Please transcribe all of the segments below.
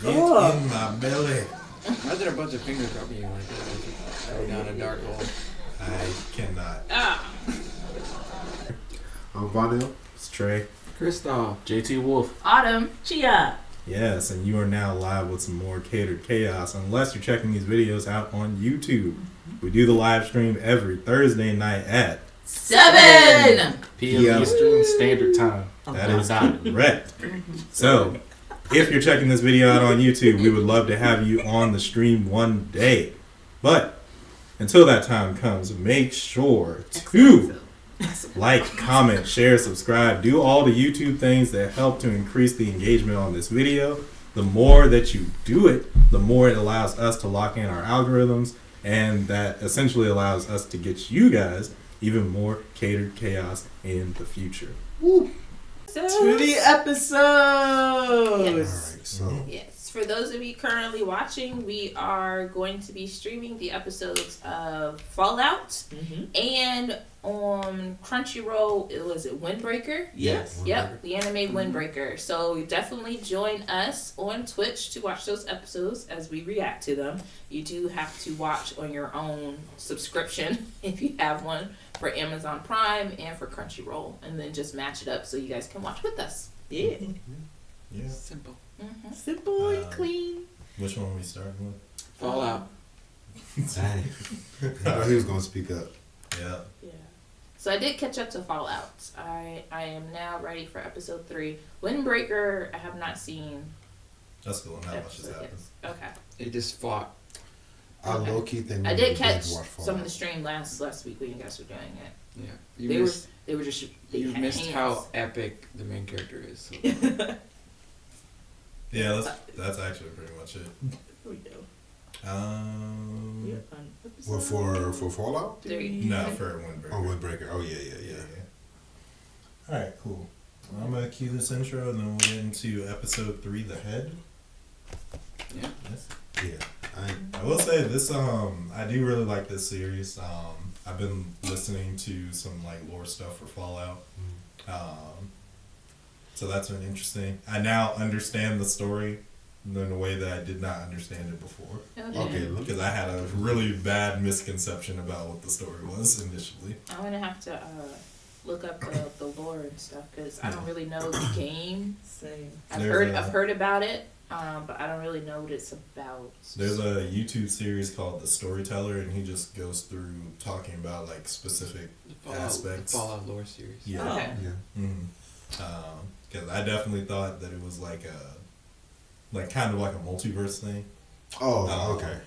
Get in my belly. Why there a bunch of fingers rubbing you like that? Going down a dark hole. I cannot. I'm Vonell. It's Trey. Kristoff. JT Wolf. Autumn. Chia. Yes, and you are now live with some more Catered Chaos, unless you're checking these videos out on YouTube. We do the live stream every Thursday night at 7 PM Eastern Standard Time. That is correct. So, if you're checking this video out on YouTube, we would love to have you on the stream one day. But until that time comes, make sure to like, comment, share, subscribe, do all the YouTube things that help to increase the engagement on this video. The more that you do it, the more it allows us to lock in our algorithms, and that essentially allows us to get you guys even more Catered Chaos in the future. Woo. To the episode. Yes. Alright, so Yes. For those of you currently watching, we are going to be streaming the episodes of Fallout, and on Crunchyroll, was it Windbreaker? Yes. Yep, the anime Windbreaker. So definitely join us on Twitch to watch those episodes as we react to them. You do have to watch on your own subscription if you have one for Amazon Prime and for Crunchyroll, and then just match it up so you guys can watch with us. Yeah. Yeah. Simple. Simple and clean. Which one are we starting with? Fallout. dang. I know he was gonna speak up. Yeah. Yeah. So I did catch up to Fallout. I am now ready for episode 3. Windbreaker, I have not seen. That's cool. Not much has episode happened. yet. Okay. It just fought. I low key think I we did need to catch watch some Fallout. of the stream last week when you guys were doing it. Yeah. They were just they You had missed hands. how epic the main character is. So. Yeah, that's actually pretty much it. Here we go. Um, What for Fallout? There you no, for Windbreaker. Oh, Windbreaker. Oh yeah. All right, cool. I'm gonna cue this intro, and then we'll get into episode 3, The Head. Yeah. Yes. Yeah. I will say this. I do really like this series. I've been listening to some like lore stuff for Fallout. So that's been interesting. I now understand the story in a way that I did not understand it before. Okay. Look. Because I had a really bad misconception about what the story was initially. I'm gonna have to look up the lore and stuff because I don't really know the game. Same. I've There's heard about it, but I don't really know what it's about. There's a YouTube series called The Storyteller, and he just goes through talking about like specific aspects. The Fallout lore series. Yeah. Okay. Yeah. Because I definitely thought that it was like kind of like a multiverse thing. Oh, okay.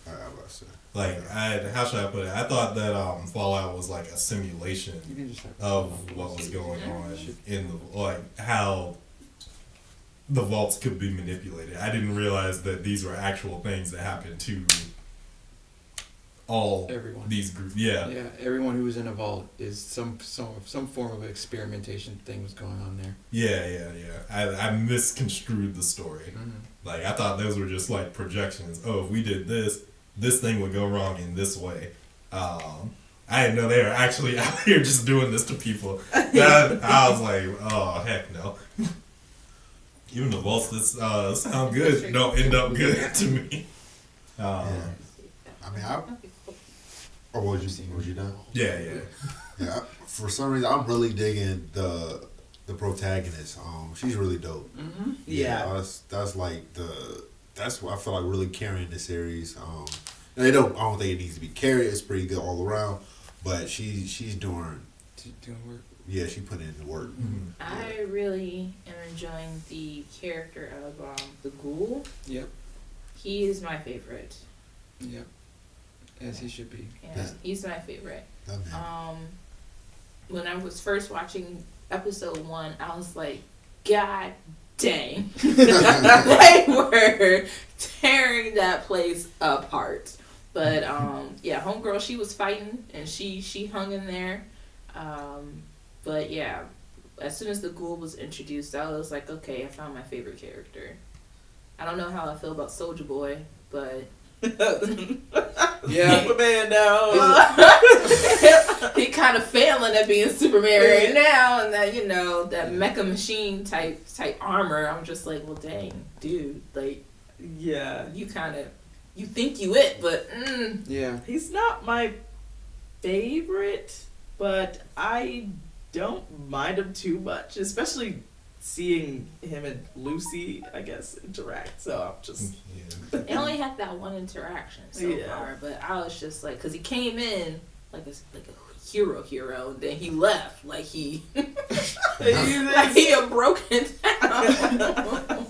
I was about to say. Like how should I put it? I thought that Fallout was like a simulation You can just have of what was going on in the like how the vaults could be manipulated. I didn't realize that these were actual things that happened to all everyone. these groups. Yeah. Yeah, everyone who was in a vault is some form of experimentation thing was going on there. Yeah. I misconstrued the story. Mm-hmm. Like I thought those were just like projections. Oh, if we did this thing would go wrong in this way. I didn't know they were actually out here just doing this to people. I was like, oh heck no. Even the vaults that sound good don't end up good to me. Yeah. I mean, or was you done? Yeah. Yeah. For some reason, I'm really digging the protagonist. She's really dope. Mm-hmm. Yeah. That's like that's what I feel like really carrying the series. I don't think it needs to be carried. It's pretty good all around, but she's doing work. Yeah, she put in the work. Mm-hmm. I really am enjoying the character of the Ghoul. Yep. He is my favorite. Yep. As he should be. Yeah, he's my favorite. That man. When I was first watching episode 1, I was like, God dang. They were tearing that place apart. But yeah, homegirl, she was fighting and she hung in there. But yeah, as soon as the Ghoul was introduced, I was like, okay, I found my favorite character. I don't know how I feel about Soulja Boy, but Yeah. Superman now. he kind of failing at being Superman right now, and that that mecha machine type armor. I'm just like, well, dang, dude, like Yeah. You think you it, but Yeah. He's not my favorite, but I don't mind him too much, especially seeing him and Lucy, I guess, interact. So I'm just Yeah. they only had that one interaction so Yeah. far. But I was just like, because he came in like a hero, and then he left like he like he had broken down.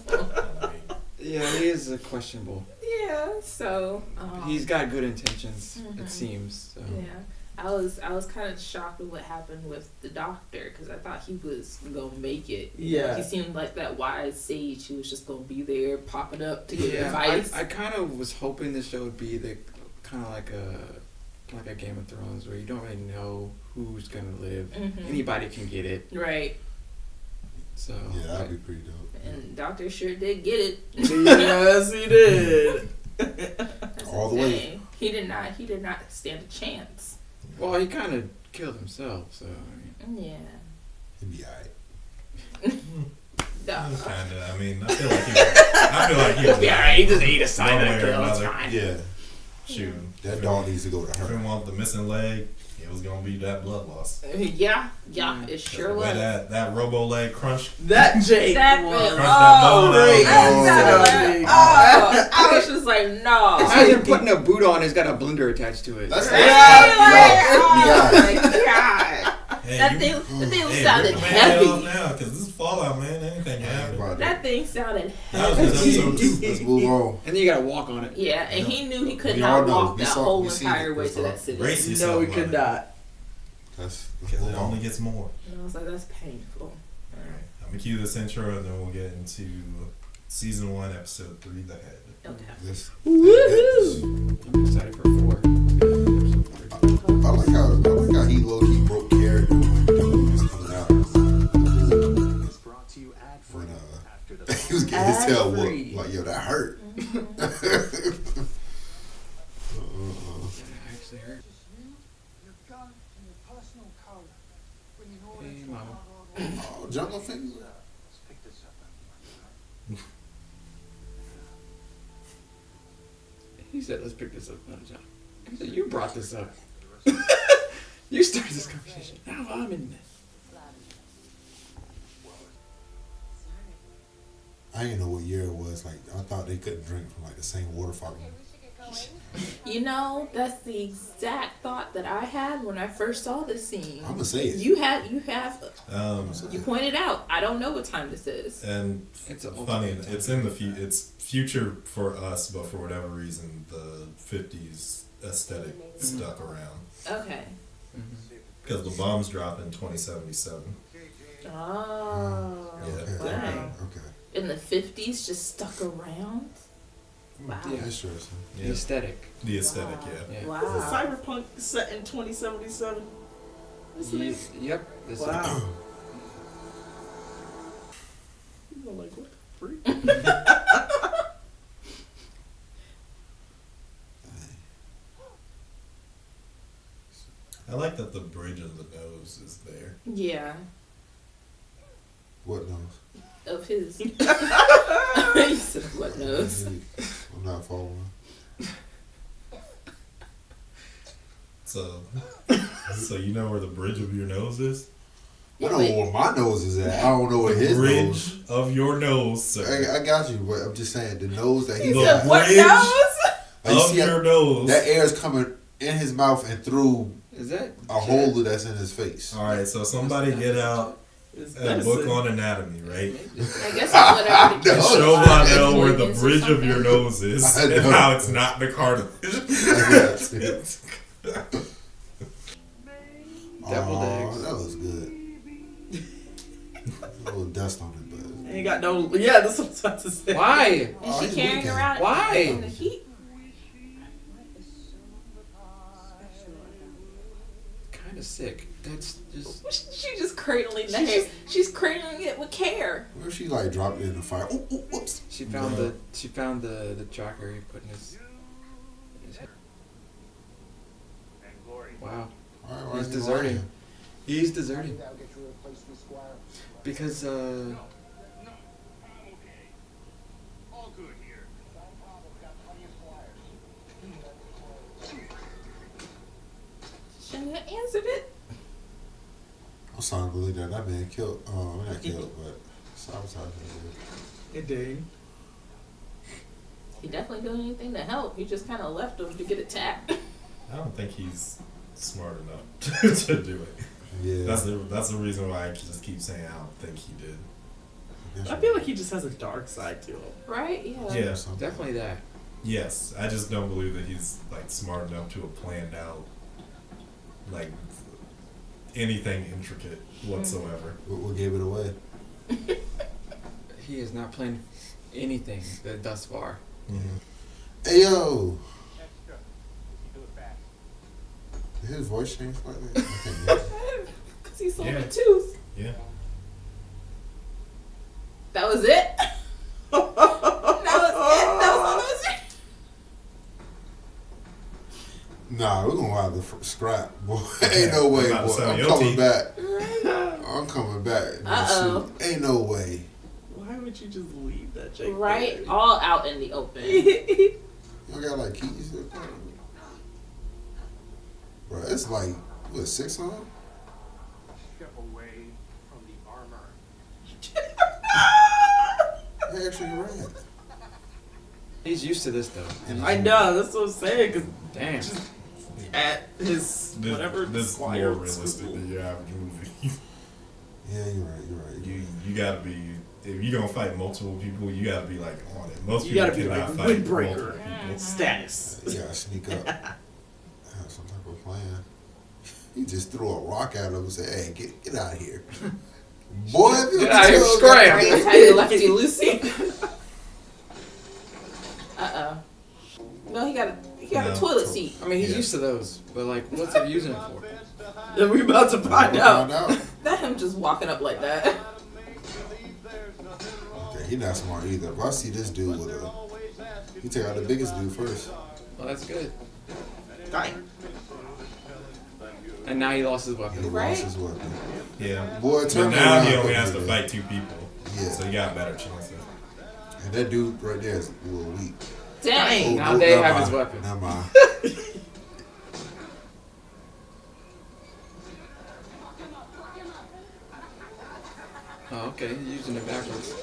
Yeah, he is questionable. Yeah, so He's got good intentions, Mhm. it seems. So. yeah. I was kind of shocked with what happened with the doctor because I thought he was gonna make it. Yeah. He seemed like that wise sage who was just gonna be there, popping up to give Yeah, advice. I kind of was hoping the show would be the kind of like a Game of Thrones where you don't really know who's gonna live. Mhm. Anybody can get it. Right, So Yeah, that'd be pretty dope. and doctor sure did get it. yes, he did. That's All the way. insane. He did not stand a chance. well, he kind of killed himself. So I mean, Yeah. He'd be alright. Duh. Kinda. I mean, I feel like he was. Yeah, he just ate a side One of way or the pill. It's another. fine. Yeah, Shoot. that dog needs to go to If her. he want the missing leg, it was gonna be that blood loss. Yeah, it sure the way was. that robo leg crunch. That Jake That was bit- that bone great. out. I was just like, no. imagine putting a boot on. It's got a blender attached to it. That's Right? yeah. Oh my god. Hey, That you- thing hey, sounded rip the man heavy. off now, cause this is Fallout, man. Anything can happen. That thing sounded That was heavy. just episode 2. Let's move on. And then you gotta walk on it. Yeah, and he knew he could We all not know. walk We that saw- whole we seen entire it. way We to that saw. city. Race yourself. No, he on could it, not. Let's Because move it only on. gets more. And I was like, that's painful. Alright. I'm gonna cue this intro and then we'll get into season 1, episode 3, The Head. Okay. This- Woohoo! I'm excited for 4. I like how he low key broke character when dude was coming out. When he was getting his tail Ad-free. whooped. Like, yo, that hurt. That actually hurt. Hey, mama. Oh, jungle finger. He said, "Let's pick this up, not a job." He said, "You brought this up. You started this conversation. Now I'm in it." I didn't know what year it was. Like, I thought they couldn't drink from like the same water fountain. You know, that's the exact thought that I had when I first saw this scene. I'm gonna say it. You have you pointed out. I don't know what time this is. And It's a funny, it's in the it's future for us, but for whatever reason, the 50s aesthetic stuck around. Okay. Because the bombs dropped in 2077. Oh. Yeah. Okay. Wow. Okay. In the 50s, just stuck around. Wow. Yeah. Interesting. The Yeah. aesthetic. The aesthetic, Wow. yeah. Yeah. Wow. Cyberpunk set in 2077. Isn't it? Yep. This Wow. People are like, what the freak? I like that the bridge of the nose is there. Yeah. What knows? Of his. You said what knows. I'm not following. So you know where the bridge of your nose is? I know where my nose is at. I don't know where his Bridge nose. of your nose, sir. I got you, but I'm just saying the nose that He he's The said, what bridge knows? Like, you of see your nose. that air is coming in his mouth and through Is that a hole that's in his face. Alright, so somebody get out It's a book medicine. on anatomy, right? I guess it's whatever the No. And case show is. Lionel where the Organs or bridge of your something. nose is I and know. how it's not the cartilage. Deviled Aw, eggs. that was good. A little dust on it, but Ain't got no. Yeah, that's what I was about to say. Why? And Oh, she he's carrying weekend. around Why? in the heat. Kind of sick. That's just. She just cradling the hair. She's cradling it with care. where she like dropped it in the fire. Ooh, ooh, whoops. She found the tracker he put in his head. Wow. All right, why He's is he deserting. lying? He's deserting. Because believe that man killed. Not killed, but sabotaged. Hey, Dane. He definitely doing anything to help. He just kind of left him to get attacked. I don't think he's smart enough to do it. Yeah. That's the reason why I just keep saying I don't think he did. I feel like he just has a dark side to him. Right? Yeah. Yeah. Definitely that. Yes, I just don't believe that he's like smart enough to have planned out like anything intricate whatsoever. What gave it away? He has not planned anything thus far. Hey yo. Did his voice change like that? I can't hear it. Because he sold Yeah. a tooth. Yeah. That was it? That was all that was it? Nah, we're gonna have to scrap, boy. Ain't no way, I'm about to boy. sell I'm your coming teeth. back. I'm coming back. Uh-oh. Shoot. Ain't no way. Why would you just leave that Jake? Right? Perry? All out in the open. Y'all got like keys? Bro, it's like, what, 6 on? Step away from the armor. They actually ran. He's used to this though. I know, that's what I'm saying. Cause Damn. at his whatever This is more choir realistic school. than your average movie. Yeah, you're right. You gotta be, if you're gonna fight multiple people, you gotta be like on it. Most You people gotta be cannot like fight windbreaker multiple people. status. You gotta sneak up. Have some type of plan. He just threw a rock at him and said, hey, get out of here. Boy, if you Get out of here, tell scram. Right? That's how you lefty Lucy. Uh-oh. No, he got No. a toilet seat. I mean, he's Yeah. used to those, but like, what's he using it for? And we about to find out. That him just walking up like that. Okay, he not smart either. If I see this dude with a, he take out the biggest dude first. Well, that's good. Dang. And now he lost his He weapon. Right? lost his weapon. Yeah. Boy, But turn now around. he only has to quickly, fight 2 people. Yeah. So you got better chances. And that dude right there is a little weak. Dang. Now they never have his mind. weapon. Never mind. Oh, okay. He's using it backwards.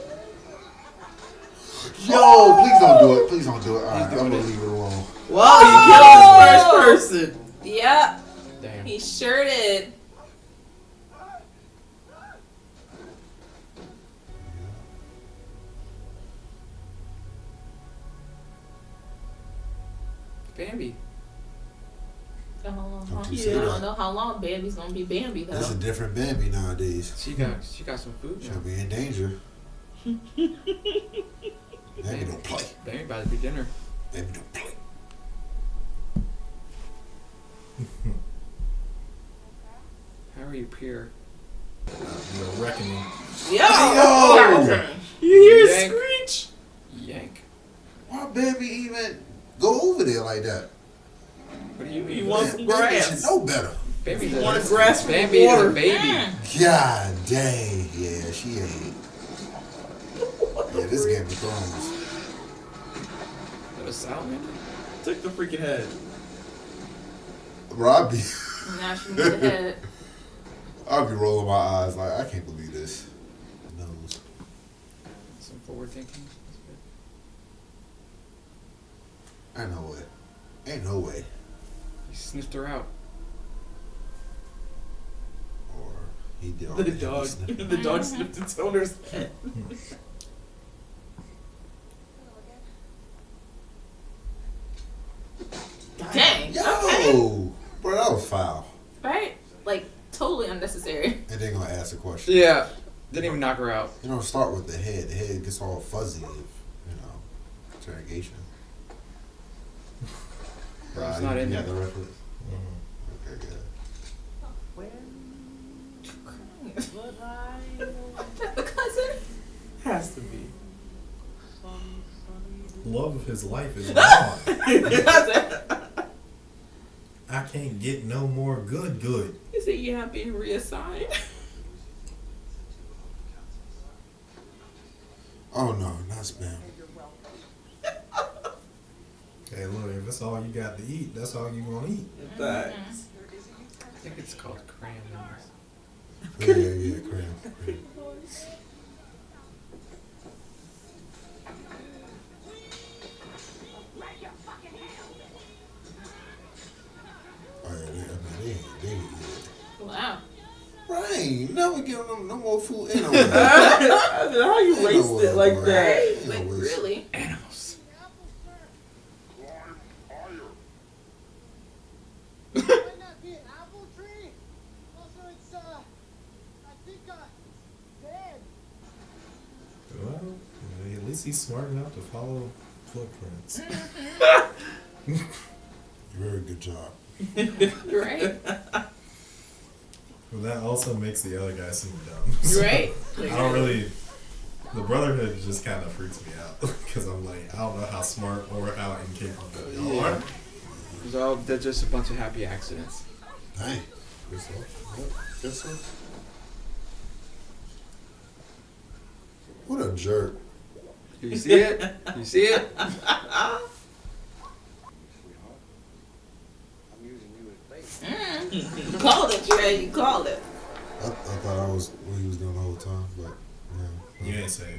Yo, please don't do it. Please don't do it. All right, I'm doing gonna it. leave it alone. Well, he killed his first person. Yep. Damn. He sure did. Bambi. I Don't you Yeah. say don't that. know how long Bambi's gonna be Bambi though. That's a different Bambi nowadays. She got some food now. She'll be in danger. Bambi don't play. Bambi about to be dinner. Bambi don't play. Harry Pier. The reckoning. Yo! You hear a Yank. screech? Yank. Why Bambi even go over there like that? What do you mean? He wants some Bambi should grass. know better. Bambi's You a want a grass for Bambi is water. a baby. God dang. Yeah, she ain't. Yeah, this Game of Thrones. Is that a salamander? Took the freaking head. Bro, Now she moved ahead. I'll be rolling my eyes like, I can't believe this. Nose. Some forward thinking. Ain't no way. Ain't no way. He sniffed her out. Or he did all The that dog. heavy sniffing. The dog sniffed its owner's head. Dang. Yo! Okay. Bro, that was foul. Right? Like totally unnecessary. And they're gonna ask a question. Yeah. Didn't even knock her out. You don't start with the head. The head gets all fuzzy if, you know, interrogation. Bro, it's not in you there. got the reference? Mhm. Okay, good. That's the cousin? Has to be. Love of his life is gone. I can't get no more good. He said, yeah, I'm being reassigned. Oh no, not spam. Hey, look, if that's all you got to eat, that's all you gonna eat. Thanks. I think it's called cram. Yeah, cram. Oh yeah, they ain't Wow. Rain, never give them no more food anyway. How you waste it like that? Like, really? Animals. Might not be an apple tree. Also, it's I think dead. Well, at least he's smart enough to follow footprints. Very good job. Right? But that also makes the other guy seem dumb. Right? I don't really. The Brotherhood just kind of freaks me out because I'm like, I don't know how smart or how incapable y'all are. They're just a bunch of happy accidents. Dang. Guess so. Yep, guess so. What a jerk. You see it? You see it? I'm using you as bait. You called it, Trey. You called it. I thought I was what he was doing the whole time, but yeah. You ain't say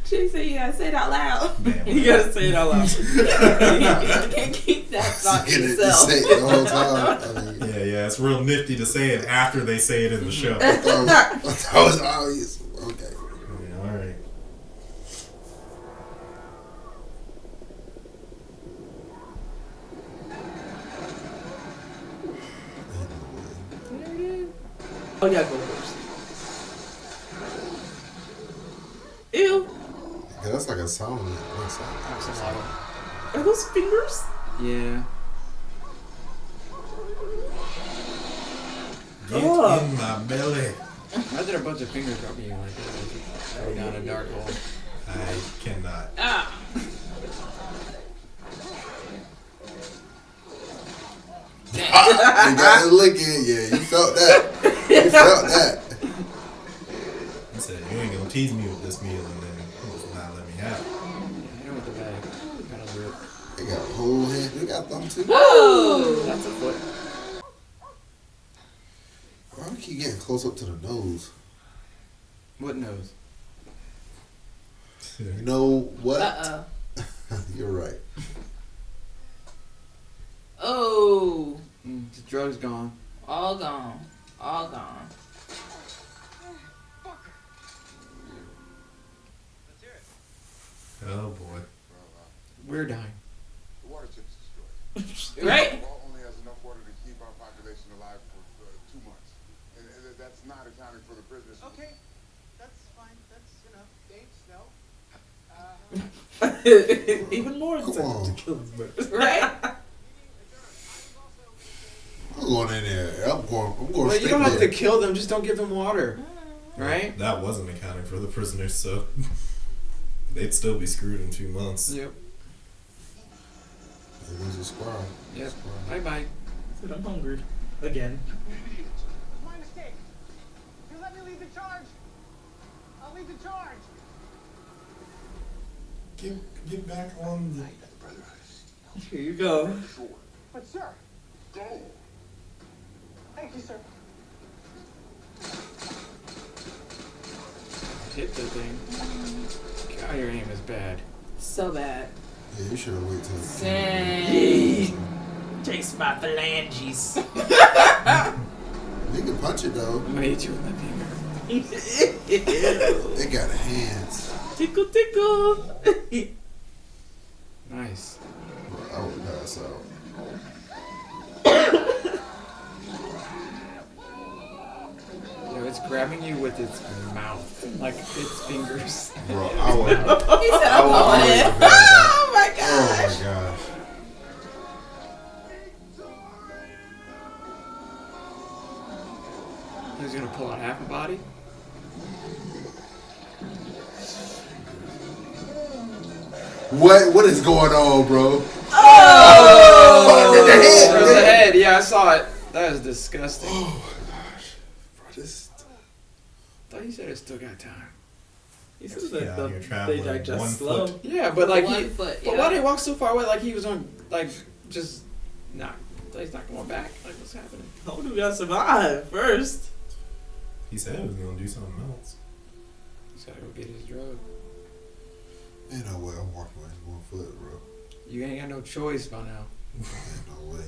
Trey said you gotta say it out loud. damn. You gotta say it out loud. You can't keep that thought to Get it to yourself. say it the whole time. I mean, Yeah, it's real nifty to say it after they say it in the show. I thought it was obvious. Okay. Yeah, all right. Oh yeah, go first. Ew. Yeah, that's like a sound. That's Axolotl. Are those fingers? Yeah. Get Oh. in my belly. Imagine a bunch of fingers dropping you like that. Go down a dark hole. I cannot. Ah. You got it licking. Yeah, you felt that. You felt that. He said, you ain't gonna tease me with this meal and then just not let me have it. Hit him with the bag. Kind of weird. They got a whole hand. They got thumb too. Whoa! That's a foot. Why do I keep getting close up to the nose? What nose? You know what? Uh-oh. You're right. Oh. The drug's gone. All gone. All gone. Oh boy. We're dying. The water chip's destroyed. Right? The wall only has enough water to keep our population alive for 2 months. And that's not accounting for the prisoners. Okay, that's fine. That's enough. Thanks. No. Even more Come incentive on. to kill this bird. Right? I'm going in there. I'm going Well, you straight don't have there. to kill them. Just don't give them water. Right? That wasn't accounting for the prisoners, so they'd still be screwed in 2 months. Yep. There goes a squirrel. Yep. Bye-bye. Said I'm hungry. Again. My mistake. You let me lead the charge. I'll lead the charge. Get back on the. Here you go. But sir. Go! Thank you, sir. Hit the thing. God, your aim is bad. So bad. Yeah, you should have waited till. Dang. Taste my phalanges. You can punch it though. I'm gonna hit you with my finger. They got hands. Tickle, tickle. Nice. Bro, I would pass out. Yo, it's grabbing you with its mouth, like its fingers. Bro, I would. He said, I I'm would going already in. pass out. Oh my Oh gosh. my gosh. He's gonna pull out half a body. What is going on, bro? Oh! The head. There's the head. Yeah, I saw it. That is disgusting. Oh my gosh. Bro, this. I thought you said it still got time. He says Yeah, that you're they traveling digest 1 slow. foot. Yeah, but like One he. foot, But yeah. why did he walk so far away? Like he was on, like just not So he's not going back. Like, what's happening? How do we gotta survive first? He said he was gonna do something else. He's gotta go get his drug. Ain't no way I'm walking with 1 foot, bro. You ain't got no choice by now. Ain't no way.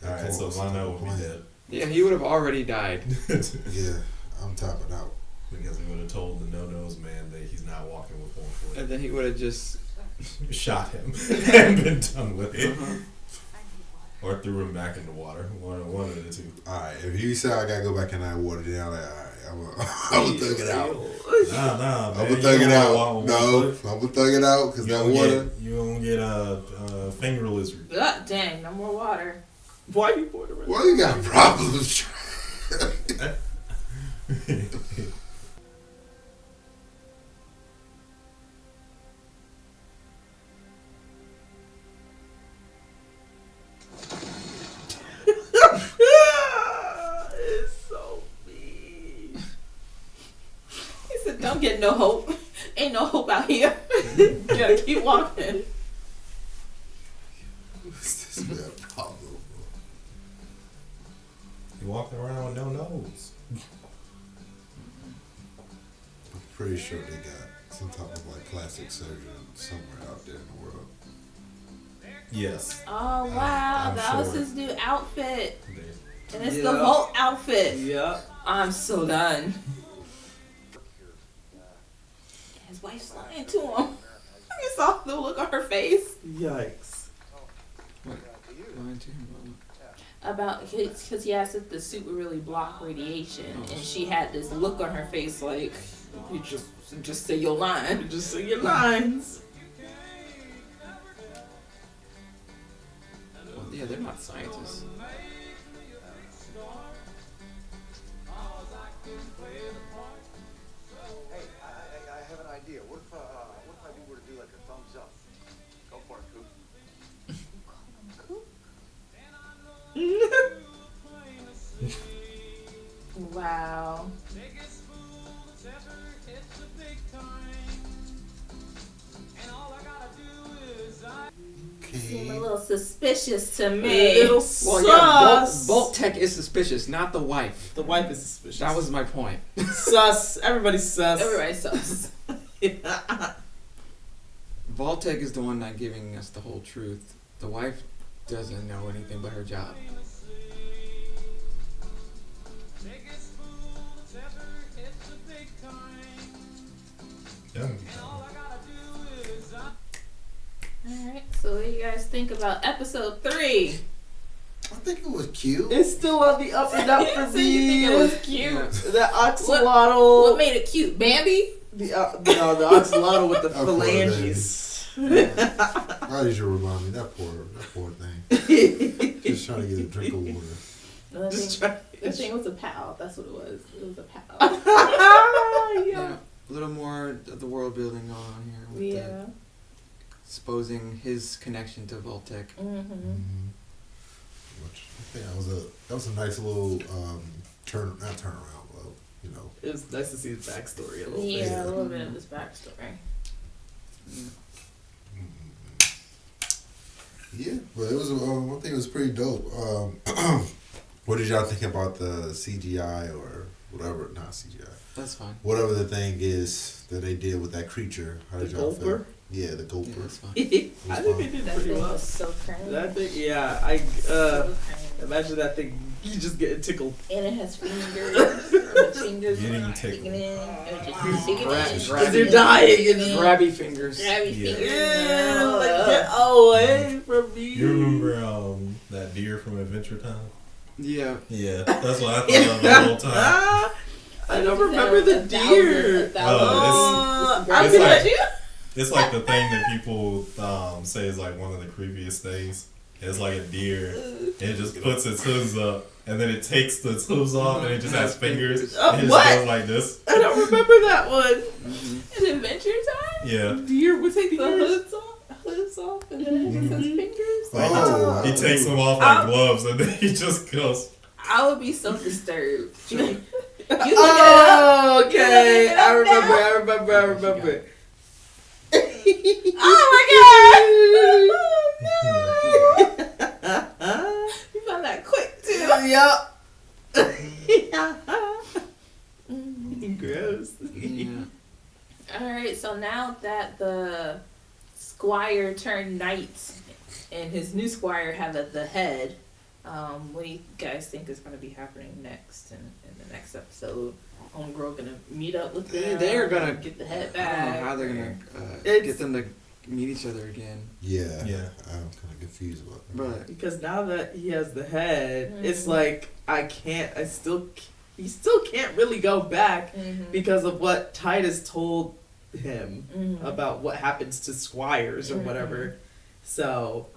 Alright, so Lionel will be dead. Yeah, he would have already died. Yeah, I'm tapping out. Because he would have told the no-nose man that he's not walking with 1 foot. And then he would have just... Shot him and been done with it. Uh-huh. Or threw him back in the water. One of the two. Alright, if you say I gotta go back in that water, then I'm like, alright, I'm gonna thug it out. Nah, I'm man. gonna thug it out. Walk with No, 1 foot. I'm gonna thug it out because that water. You don't get a finger lizard. Dang, no more water. Why you poured it? Well, you got problems. It's so mean. He said, "Don't get no hope. Ain't no hope out here. You gotta keep walking." What's this man problem, bro? You walking around with no nose. I'm pretty sure they got some type of like plastic surgeon somewhere out there in the world. Yes. Oh wow, I'm that was sure. his new outfit, and it's the Yeah. Volt outfit. Yeah. I'm so done. His wife's lying to him. You saw the look on her face. Yikes. Lying to him. About because he asked if the suit would really block radiation, and she had this look on her face like, "You just say your line." Just say your lines. Well, yeah, they're not scientists. Hey, I have an idea. What if I were to do like a thumbs up? Go for it, Coop. Wow. Seem a little suspicious to me. A little Well, yeah, sus. Vault Tech is suspicious, not the wife. The wife is suspicious. That was my point. sus. Everybody's sus. Everybody's sus. Vault Tech is the one not giving us the whole truth. The wife doesn't know anything but her job. Yeah. Alright, so what do you guys think about episode 3? I think it was cute. It's still on the up and up for So you think it me. was cute? Yeah. The axolotl. What made it cute? Bambi? The axolotl with the That poor phalanges. Why did you remind me? That poor thing. Just trying to get a drink of water. No, Just the try. thing was a pal. That's what it was. It was a pal. Yeah. A little more of the world building on here. With Yeah. exposing his connection to Vault Tech. Mm-hmm. Which I think that was a nice little not turnaround, but you know. It was nice to see his backstory a little bit. Yeah, a little bit of his backstory. Yeah, but it was one thing. It was pretty dope. What did y'all think about the CGI or whatever? Not CGI. That's fine. Whatever the thing is that they did with that creature. How did The y'all gulper? feel? Yeah, the Yeah, gulper. that's fine. I think they did That pretty thing well. was so crazy. That thing, yeah. I So crazy. imagine that thing. You just getting tickled. And it has fingers. The fingers Getting were tickled. sticking in. It was just sticking Grab- in. grab- You're dying. And just Grabby fingers. Grabby Yeah. fingers. yeah, like get away from me. You remember that deer from Adventure Time? Yeah. Yeah, that's what I thought of the whole time. Ah, I don't remember the deer. Oh, I it's feel like- like It's like the thing that people say is like one of the creepiest things. It's like a deer. It just puts its hooves up, and then it takes its hooves off, and it just has fingers. And it just What? goes like this. I don't remember that one. In Adventure Time? Yeah. Deer with Take the fingers. hoods off, and then it just has fingers. Like Oh, he takes them off like gloves, and then he just goes. I would be so disturbed. You look it up. Oh, okay. You look it up I remember. Oh my god! Yup. Mm. Gross. Yeah. All right, so now that the squire turned knight and his new squire have the head, what do you guys think is going to be happening next in the next episode? Homegirl gonna meet up with them. They're gonna get the head I back. don't know how they're gonna It's- get them to meet each other again. Yeah. Yeah. I'm kind of confused about that. But Because now that he has the head, it's Mhm. like he still can't really go back Mhm. because of what Titus told him Mhm. about what happens to squires or Mhm. whatever. So,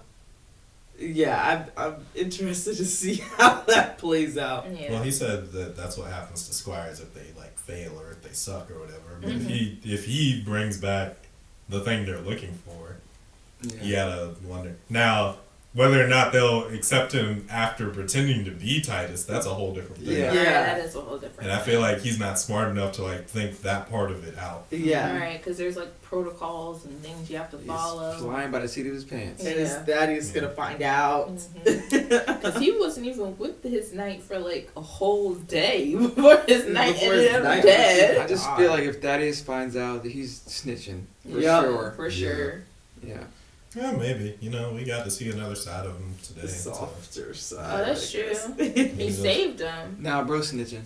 yeah, I'm interested to see how that plays out. Yeah. Well, he said that that's what happens to squires if they like fail or if they suck or whatever. But Mhm. if he brings back the thing they're looking for, you gotta wonder now whether or not they'll accept him after pretending to be Titus. That's a whole different thing. Yeah. Yeah, Yeah. that is a whole different. And I feel like he's not smart enough to like think that part of it out. Yeah. Right, because there's like protocols and things you have to he's follow. flying by the seat of his pants. And his Yeah. daddy's gonna find out. Because he wasn't even with his knight for like a whole day before his knight Before ended his up knight- dead. I just feel like if Thaddeus finds out that he's snitching, for Yeah. sure. For sure. Yeah. Yeah, maybe. You know, we got to see another side of him today. The so- softer side. Oh, that's I guess. true. He Yeah. saved him. Now, bro, snitching.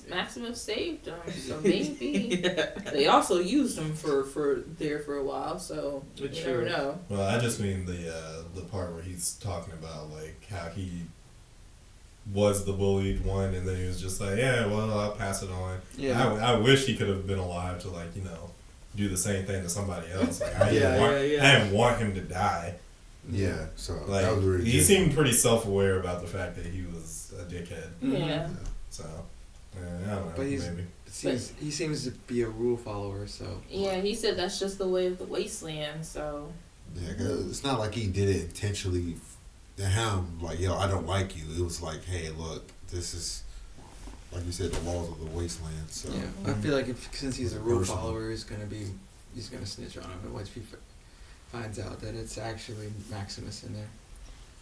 Maximus saved him. So maybe. Yeah. They also used him for a while, so you True. never know. Well, I just mean the part where he's talking about like how he was the bullied one, and then he was just like, yeah, well, I'll pass it on. Yeah. I wish he could have been alive to like do the same thing to somebody else. Like I didn't Yeah, want, yeah. I didn't want him to die. Yeah. So Like that was really he good. seemed pretty self-aware about the fact that he was a dickhead. Yeah. So I don't know, But he's- maybe. He seems to be a rule follower, so. Yeah, he said that's just the way of the wasteland, so. Yeah, 'cause it's not like he did it intentionally to him. Like, yo, I don't like you. It was like, hey, look, this is, like you said, the laws of the wasteland. So Yeah, I feel like since he's a rule Personal. follower, he's gonna snitch on him. And once he finds out that it's actually Maximus in there.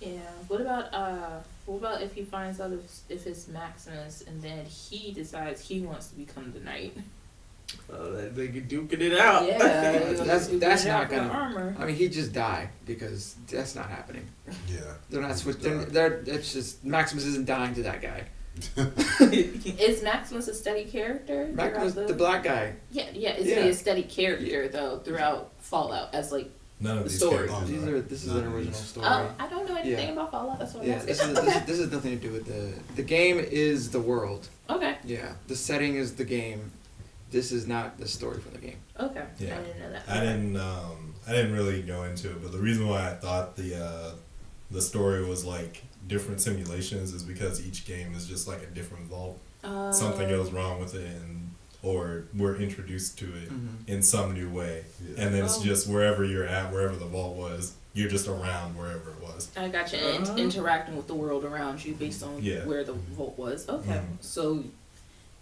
Yeah. What about if he finds out if it's Maximus and then he decides he wants to become the knight? They could duking it out. Yeah. That's not gonna. armor. I mean, he'd just die because that's not happening. yeah, They're not He'd switch. die. It's just Maximus isn't dying to that guy. Is Maximus a steady character? Maximus, throughout the black guy. Yeah, is Yeah. he a steady character though throughout Fallout as like? None of The these story. characters This is are. an original story. Oh, I don't know anything Yeah. about Fallout. That's what I'm Yeah, asking. this is nothing to do with the game. Is the world. Okay. Yeah, the setting is the game. This is not the story for the game. Okay. Yeah. I didn't know that. I didn't really go into it, but the reason why I thought the story was like different simulations is because each game is just like a different vault. Something goes wrong with it, or we're introduced to it in some new way, Yeah. and then it's Oh. just wherever you're at, wherever the vault was, you're just around wherever it was. I got you. And interacting with the world around you based on Yeah. where the vault was. Okay. Mhm. So,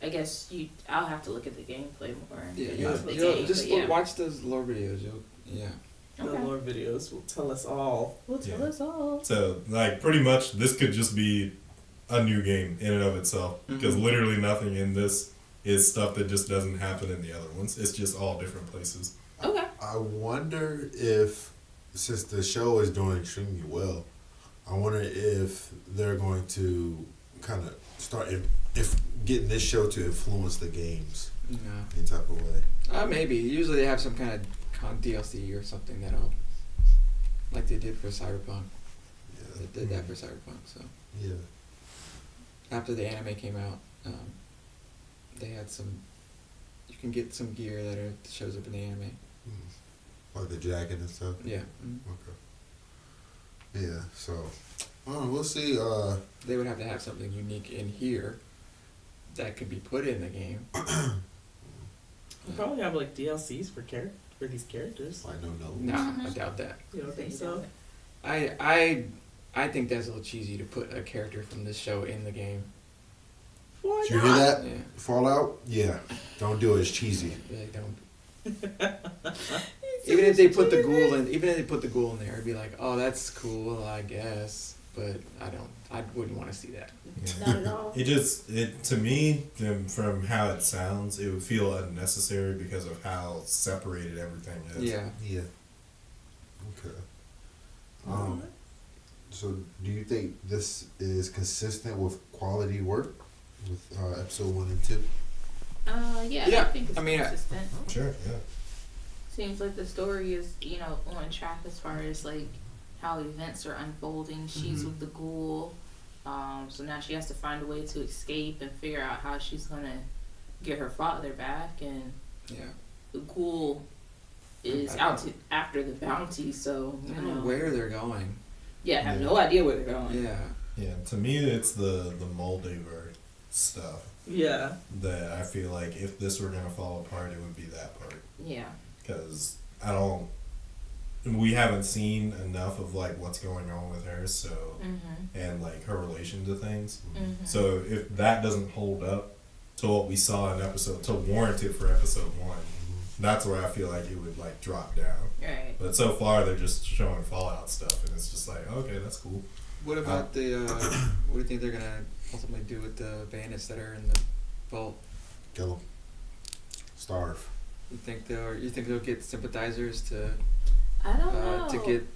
I guess I'll have to look at the gameplay more. and Yeah, get you'll, into the you'll game, just but yeah. watch those lore videos. Yeah. The Okay. lore videos will tell us all. Well, tell Yeah. us all. So like pretty much this could just be a new game in and of itself, because Mhm. literally nothing in this is stuff that just doesn't happen in the other ones. It's just all different places. Okay. I wonder if, since the show is doing extremely well, I wonder if they're going to kind of start if getting this show to influence the games No. in type of way. Maybe. Usually they have some kind of DLC or something that'll, like they did for Cyberpunk. Yeah. They did that for Cyberpunk. So Yeah. after the anime came out, they had some. You can get some gear that shows up in the anime. Like the jacket and stuff. Yeah. Okay. Yeah. So, we'll see. They would have to have something unique in here that could be put in the game. We'll probably have like DLCs for these characters. I don't know. Nah, I doubt that. You don't think so? I think that's a little cheesy to put a character from this show in the game. Why Did you hear that? Yeah. Fallout? Yeah. Don't do it. It's cheesy. They don't. Even if they put the ghoul in there, it'd be like, oh, that's cool, I guess. but I wouldn't want to see that. Not at all. It to me, from how it sounds, it would feel unnecessary because of how separated everything is. Yeah. Yeah. Okay. So do you think this is consistent with quality work with episode 1 and 2? Yeah, Yeah, I think it's I mean, consistent. Sure, yeah. Seems like the story is, on track as far as like how events are unfolding. She's with the ghoul, so now she has to find a way to escape and figure out how she's gonna get her father back. And Yeah. the ghoul is after the bounty, so I don't know where they're going. Yeah, I have no idea where they're going. Yeah. Yeah, to me, it's the Moldaver stuff Yeah. that I feel like if this were gonna fall apart, it would be that part. Yeah. Because we haven't seen enough of like what's going on with her, so and like her relation to things. So if that doesn't hold up to what we saw in episode, to warrant it for episode 1, that's where I feel like it would like drop down. Right. But so far they're just showing Fallout stuff, and it's just like, okay, that's cool. What about the? What do you think they're gonna ultimately do with the bandits that are in the vault? Kill them. Starve. You think they'll get sympathizers to I don't know.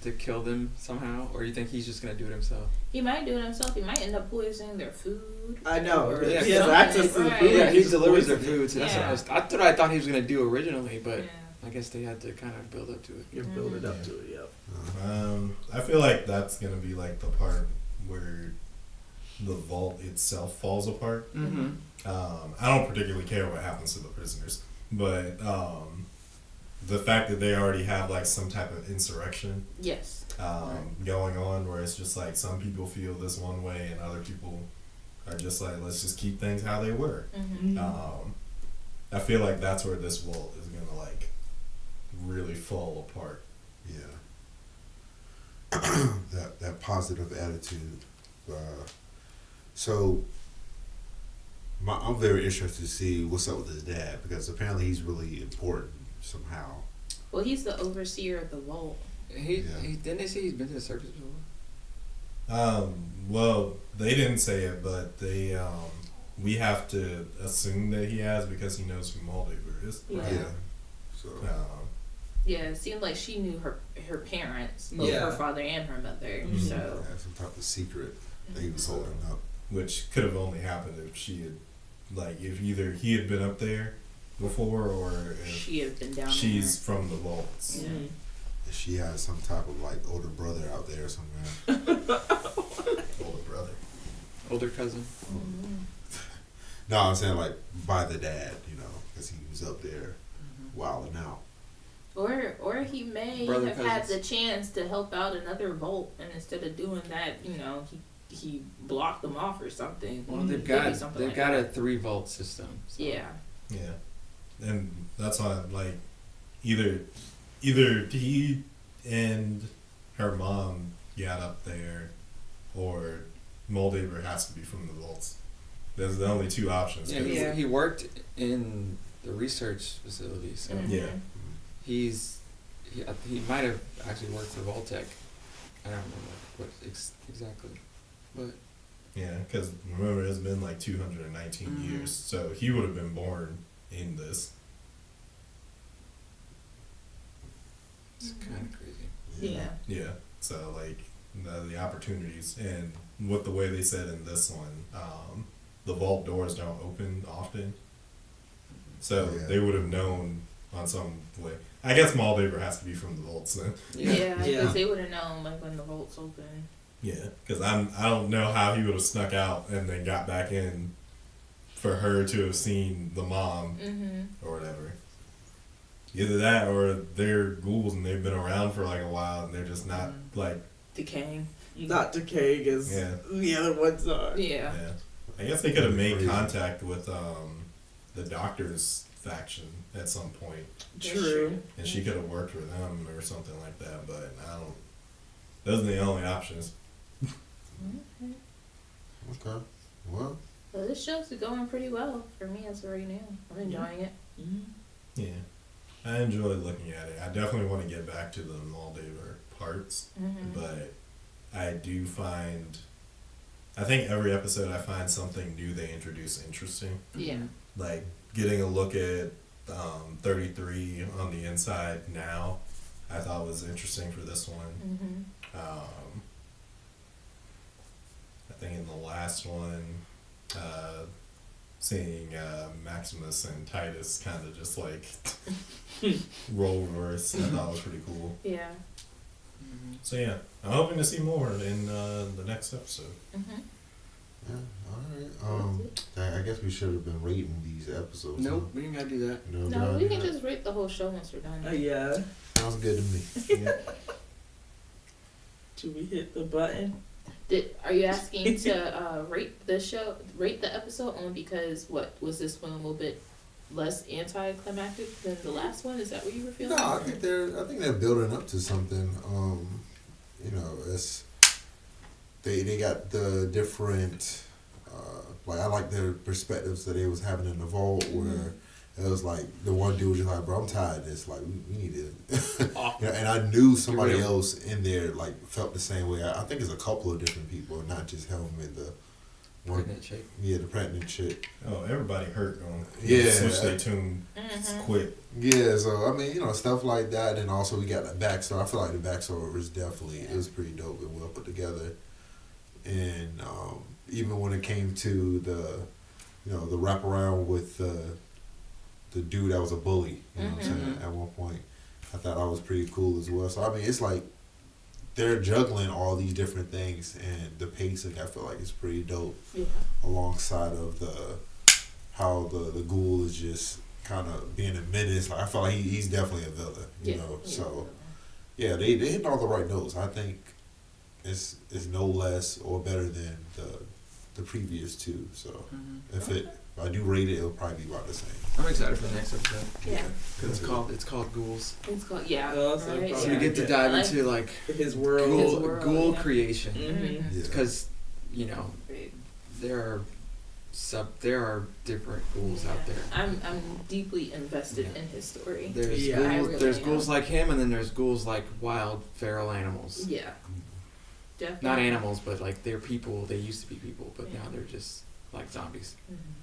to kill them somehow, or you think he's just gonna do it himself? He might do it himself. He might end up poisoning their food. I know. Or He has something, access to the right. food. Yeah, he just delivers their poisons it. food. So Yeah. that's what I thought he was gonna do originally, but Yeah. I guess they had to kind of build up to it. You build it up to it, yep. I feel like that's gonna be like the part where the vault itself falls apart. Mm-hmm. I don't particularly care what happens to the prisoners, but the fact that they already have like some type of insurrection Yes. going on, where it's just like some people feel this one way and other people are just like, let's just keep things how they were. I feel like that's where this vault is gonna like really fall apart. Yeah. that positive attitude. So I'm very interested to see what's up with his dad, because apparently he's really important somehow. Well, he's the overseer of the vault. He didn't they say he's been to the circus before? Well, they didn't say it, but they we have to assume that he has because he knows who Moldaver is. Yeah. So Yeah, it seemed like she knew her parents, both Yeah. her father and her mother. Mhm. So yeah, some type of secret that he was holding up. Which could have only happened if she had, like, if either he had been up there before or if she had been down she's from the vaults. there. Yeah. She has some type of like older brother out there somewhere. Older brother. Older cousin. No, I'm saying like by the dad, because he was up there wilding out. Or he may Brother have had cousins. the chance to help out another vault, and instead of doing that, he blocked them off or something. Well, Could they've be got something like a that. 3 vault system. So. Yeah. Yeah. And that's why, like, either he and her mom got up there, or Moldaver has to be from the vaults. There's the only 2 options. Yeah, he worked in the research facility, so Yeah. he might have actually worked for Vault-Tec. I don't remember what exactly, but Yeah, because remember, it's been like 219 years, so he would have been born in this. it's kind of crazy. Yeah. Yeah, so like the opportunities, and with the way they said in this one, the vault doors don't open often, so Yeah. they would have known on some way. I guess Moldaver has to be from the vaults then. Yeah, because Yeah. they would have known like when the vault's open. Yeah, because I don't know how he would have snuck out and then got back in for her to have seen the mom or whatever. Either that or they're ghouls and they've been around for like a while and they're just not like Decaying. Not decaying as Yeah. the other ones are. Yeah. yeah. I guess they could have made Crazy. contact with the doctor's faction at some point, True. and she could have worked for them or something like that. But I don't. Those are the only options. Okay. Well, Well, this show's going pretty well for me as of right now. I'm enjoying it. Yeah, I enjoy looking at it. I definitely want to get back to the Moldaver parts, but I do find, I think every episode I find something new they introduce interesting. Yeah. Like getting a look at 33 on the inside now, I thought was interesting for this one. I think in the last one, seeing Maximus and Titus kind of just like role reverse, I thought was pretty cool. Yeah. So yeah, I'm hoping to see more in the next episode. Yeah, alright. I guess we should have been rating these episodes. Nope, we ain't gotta do that. No, we can just rate the whole show once we're done. Yeah. Sounds good to me. Yeah. Should we hit the button? Are you asking to rate the show, rate the episode only because what was this one a little bit less anticlimactic than the last one? Is that what you were feeling? No, I think they're building up to something. You know, it's they got the different like I like their perspectives that they was having in the vault where it was like the one dude was just like, bro, I'm tired of this. Like we need to you know, and I knew somebody else in there like felt the same way. I think it's a couple of different people, not just him and the one Pregnant chick. Yeah, the pregnant chick. Oh, everybody hurt on. Yeah. Switch their tune quick. Yeah, so I mean, you know, stuff like that, and also we got the backstory. I feel like the backstory was definitely it was pretty dope and well put together. And even when it came to the, you know, the wraparound with the dude that was a bully, you know what I'm saying, at one point, I thought that was pretty cool as well. So I mean, it's like they're juggling all these different things, and the pacing I feel like is pretty dope. Yeah. Alongside of how the ghoul is just kind of being a menace. Like I feel like he's definitely a villain, you know. So yeah, they hit all the right notes. I think it's no less or better than the previous two. So if I do rate it, it'll probably be about the same. I'm excited for the next episode. Yeah. Because it's called Ghouls. It's called right, So we get to dive into like his world, ghoul creation. Mm-hmm. Because you know there are different ghouls out there. I'm deeply invested in his story. There's ghouls like him, and then there's ghouls like wild feral animals. Yeah. Definitely. Not animals, but like they're people. They used to be people, but now they're just like zombies.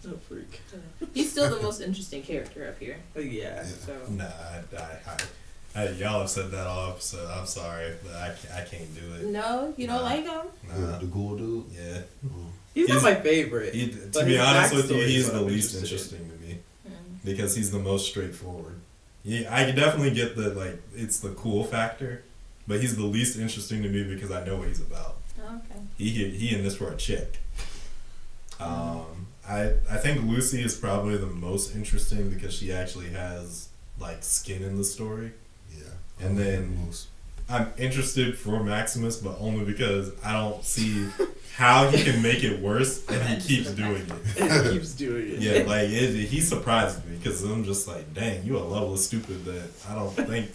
Oh freak! He's still the most interesting character up here. Yeah. So. Nah, y'all have said that all episode. I'm sorry, but I can't do it. No, you don't like him? Nah. The ghoul dude? Yeah. He's not my favorite. To be honest with you, he's the least interesting to me. Because he's the most straightforward. Yeah, I can definitely get the, like, it's the cool factor, but he's the least interesting to me because I know what he's about. Okay. He in this for a chick. I think Lucy is probably the most interesting because she actually has, like, skin in the story. Yeah. And then I'm interested for Maximus, but only because I don't see how he can make it worse, and he keeps doing it. He keeps doing it. Yeah, like he surprised me because I'm just like, dang, you a level of stupid that I don't think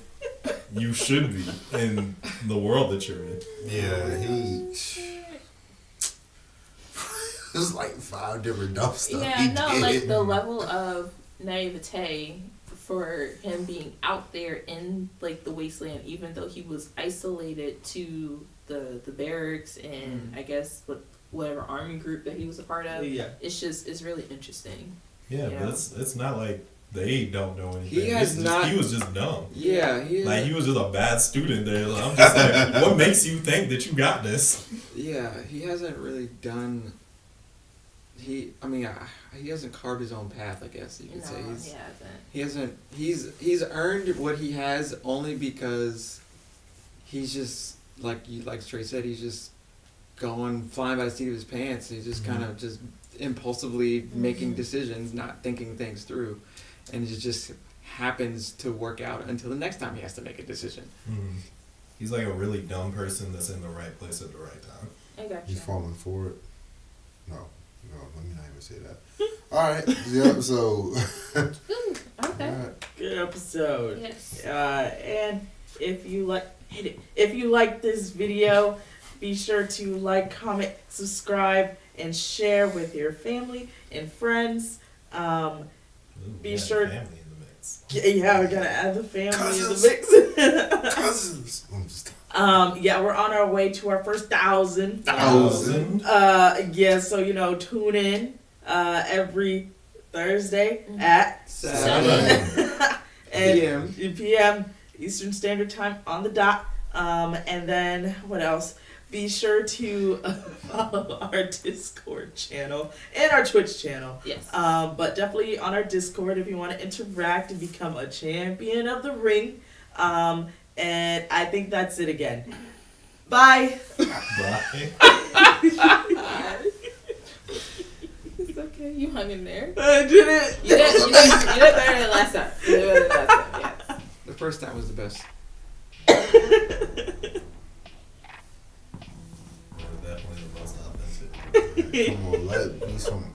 you should be in the world that you're in. Yeah, there's like 5 different dumb stuff. Yeah, no, like the level of naivete for him being out there in like the wasteland, even though he was isolated to the barracks and I guess whatever army group that he was a part of. Yeah, it's really interesting. Yeah, but it's not like they don't know anything. He was just dumb. Yeah, he was just a bad student there. I'm just like, what makes you think that you got this? Yeah, he hasn't really done. He hasn't carved his own path, I guess you could say. He hasn't. He's earned what he has only because he's just like Trey said. He's just flying by the seat of his pants. He's just kind of just impulsively making decisions, not thinking things through, and it just happens to work out until the next time he has to make a decision. Mm-hmm. He's like a really dumb person that's in the right place at the right time. I got you. He's falling for it. No, let me not even say that. All right, the episode. Okay. Right. Good episode. Yes. And if you like this video, be sure to like, comment, subscribe, and share with your family and friends. Be sure. Family in the mix. Yeah, we're gonna add the family Cousins. in the mix. Cousins. I'm just Yeah, we're on our way to our first 1,000. 1,000. Yeah, so tune in every Thursday at 7 and p.m. Eastern Standard Time on the dot. And then what else? Be sure to follow our Discord channel and our Twitch channel. Yes. But definitely on our Discord if you want to interact and become a champion of the ring. And I think that's it again. Bye. Bye. It's okay. You hung in there. I did it. You did better than last time. You did better than last time. Yes. The first time was the best. Definitely the most authentic. Come on, let it be some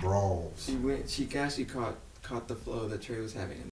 brawls. She actually caught the flow that Trey was having in